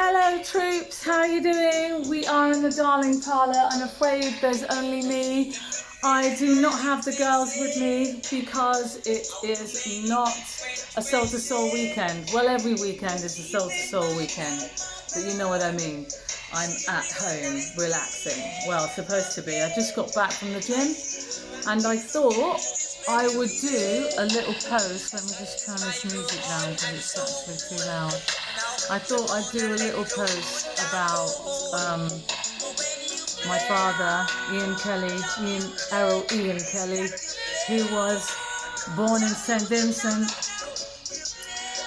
Hello troops, how are you doing? We are in the Darling Parlour. I'm afraid there's only me. I do not have the girls with me because it is not a Soul to Soul weekend. Well, every weekend is a Soul to Soul weekend, but you know what I mean. I'm at home relaxing. Well, supposed to be. I just got back from the gym and I thought I would do a little post. Let me just turn this music down because it's actually too loud. I thought I'd do a little post about my father, Ian Kelly, who was born in St. Vincent,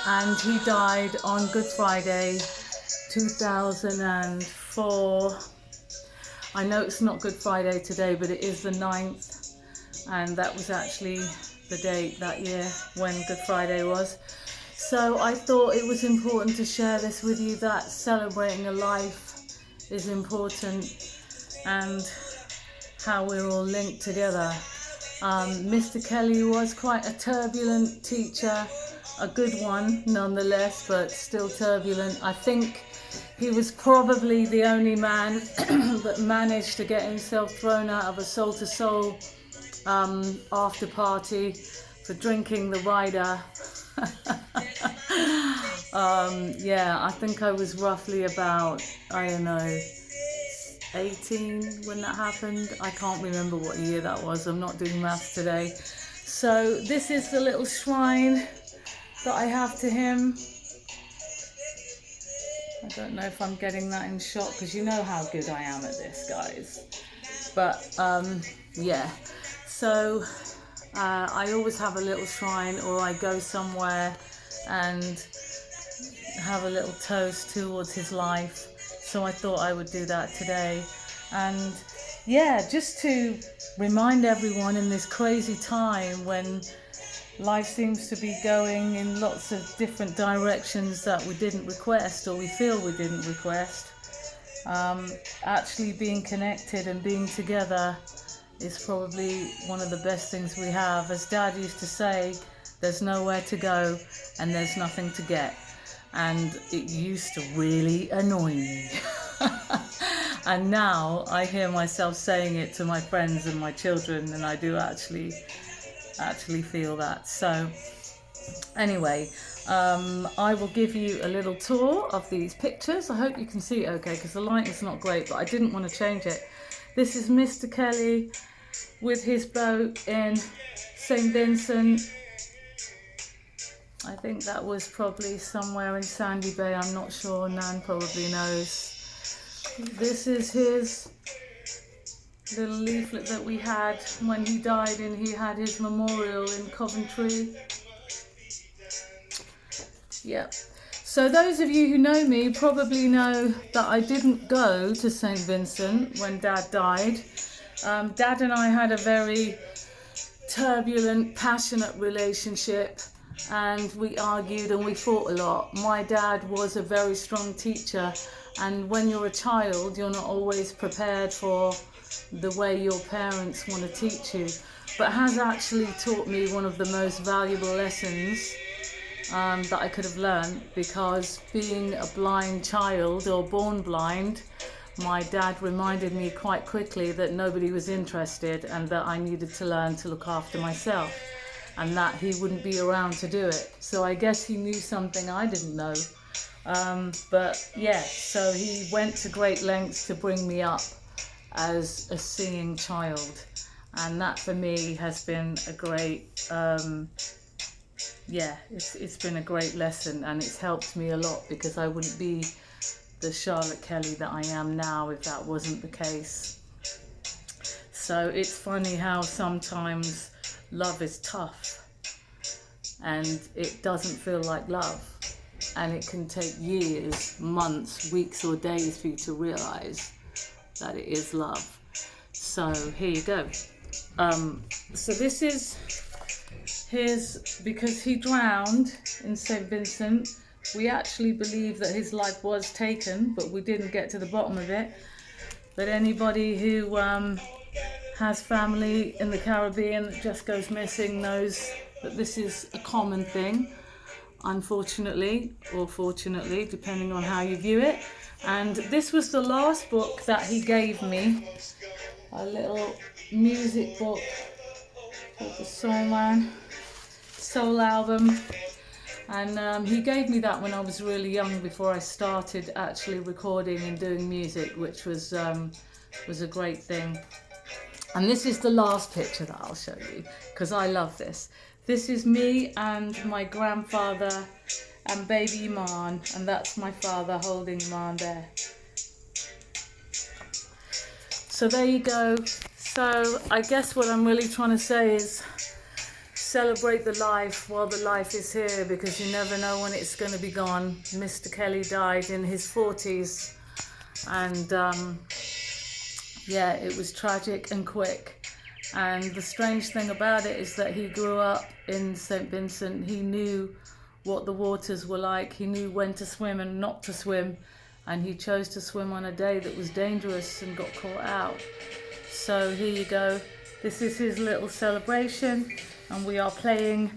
and he died on Good Friday 2004. I know it's not Good Friday today, but it is the 9th, and that was actually the date that year when Good Friday was. So I thought it was important to share this with you, that celebrating a life is important and how we're all linked together. Mr. Kelly was quite a turbulent teacher, a good one nonetheless, but still turbulent. I think he was probably the only man that managed to get himself thrown out of a Soul to Soul after party for drinking the rider. Yeah, I think I was roughly about, 18 when that happened. I can't remember what year that was. I'm not doing maths today. So this is the little shrine that I have to him. I don't know if I'm getting that in shot because you know how good I am at this, guys. But yeah, so I always have a little shrine, or I go somewhere and have a little toast towards his life. So I thought I would do that today. And yeah, just to remind everyone in this crazy time when life seems to be going in lots of different directions that we didn't request, or we feel we didn't request, actually being connected and being together is probably one of the best things we have. As Dad used to say, there's nowhere to go and there's nothing to get. And it used to really annoy me. And now I hear myself saying it to my friends and my children, and I do actually feel that. So anyway, I will give you a little tour of these pictures. I hope you can see it okay because the light is not great, but I didn't want to change it. This is Mr. Kelly with his boat in St. Vincent. I think that was probably somewhere in Sandy Bay. I'm not sure. Nan probably knows. This is his little leaflet that we had when he died, and he had his memorial in Coventry. Yep. So those of you who know me probably know that I didn't go to St. Vincent when Dad died. Dad and I had a very turbulent, passionate relationship, and we argued and we fought a lot. My dad was a very strong teacher, and when you're a child, you're not always prepared for the way your parents want to teach you, but has actually taught me one of the most valuable lessons that I could have learned, because being a blind child, or born blind, my dad reminded me quite quickly that nobody was interested and that I needed to learn to look after myself, and that he wouldn't be around to do it. So I guess he knew something I didn't know. But yeah, so he went to great lengths to bring me up as a seeing child. And that for me has been a great, it's been a great lesson, and it's helped me a lot, because I wouldn't be the Charlotte Kelly that I am now if that wasn't the case. So it's funny how sometimes love is tough and it doesn't feel like love, and it can take years, months, weeks or days for you to realize that it is love. So here you go. So this is because he drowned in St. Vincent. We actually believe that his life was taken, but we didn't get to the bottom of it. But anybody who has family in the Caribbean that just goes missing knows that this is a common thing. unfortunately, or fortunately, depending on how you view it. And this was the last book that he gave me, a little music book called The Soul Man, Soul Album. And he gave me that when I was really young, before I started actually recording and doing music, which was a great thing. And this is the last picture that I'll show you, because I love this. This is me and my grandfather and baby Iman, and that's my father holding Iman there. So there you go. So I guess what I'm really trying to say is celebrate the life while the life is here, because you never know when it's going to be gone. Mr. Kelly died in his 40s, and yeah, it was tragic and quick. And the strange thing about it is that he grew up in St. Vincent. He knew what the waters were like. He knew when to swim and not to swim. And he chose to swim on a day that was dangerous and got caught out. So here you go. This is his little celebration. And we are playing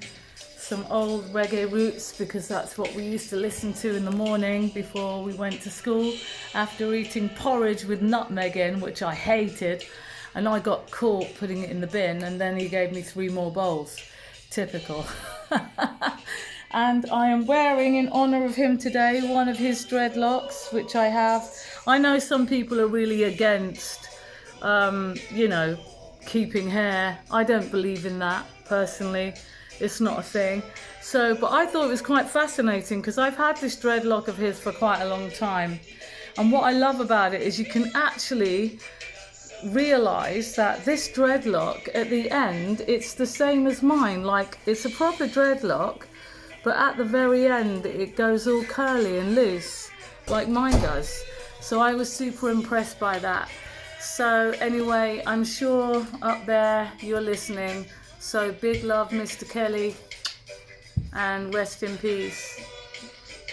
some old reggae roots, because that's what we used to listen to in the morning before we went to school, after eating porridge with nutmeg in, which I hated. And I got caught putting it in the bin, and then he gave me 3 more bowls. Typical. And I am wearing, in honour of him today, one of his dreadlocks, which I have. I know some people are really against, you know, keeping hair. I don't believe in that, personally. It's not a thing. So, but I thought it was quite fascinating, because I've had this dreadlock of his for quite a long time. And what I love about it is you can actually realise that this dreadlock, at the end, it's the same as mine. Like, it's a proper dreadlock, but at the very end it goes all curly and loose, like mine does. So I was super impressed by that. So anyway, I'm sure up there you're listening. So big love, Mr. Kelly, and rest in peace.